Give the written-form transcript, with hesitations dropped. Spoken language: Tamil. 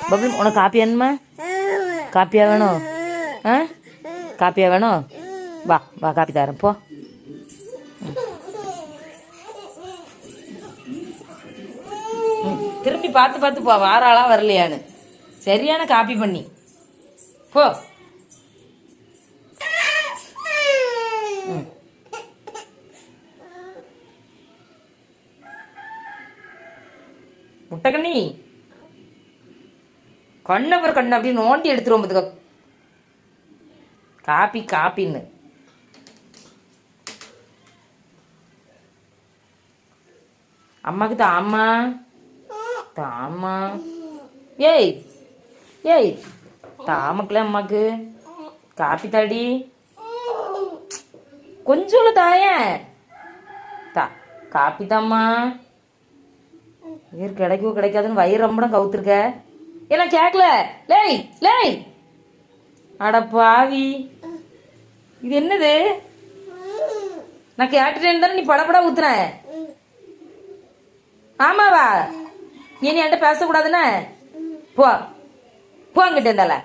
பப்ளி உனக்கு காப்பி வேணுமா? காப்பியா வேணும்? ஆ காப்பியா வேணும்? வா வா காப்பி தரேன் போ. திரும்பி பார்த்து பார்த்து போ, வாராளா வரலையான்னு. சரியான காப்பி பண்ணி போ. முட்டைக்கண்ணி கண்ணவர் கண்ணு அப்படின்னு நோண்டி எடுத்துருவோம் பார்த்துக்க. காப்பி காப்பின்னு அம்மாக்கு தாமா தாமா. ஏய் ஏய் தாமக்கல அம்மாக்கு காப்பி தாடி கொஞ்சம் தாயேன். தா காப்பி தாம்மா. நீர் கிடைக்கவோ கிடைக்காதுன்னு வயிறு ரொம்ப கவுத்துருக்க. எல்லாம் கேட்கல. லேய் லேய் அட பாவி, இது என்னது? நான் கேட்டுட்டேன்னு தானே நீ படப்படா ஊத்துன. ஆமாவா? நீ என்கிட்ட பேசக்கூடாதுன்னு போ போ அங்கிட்ட இருந்தால.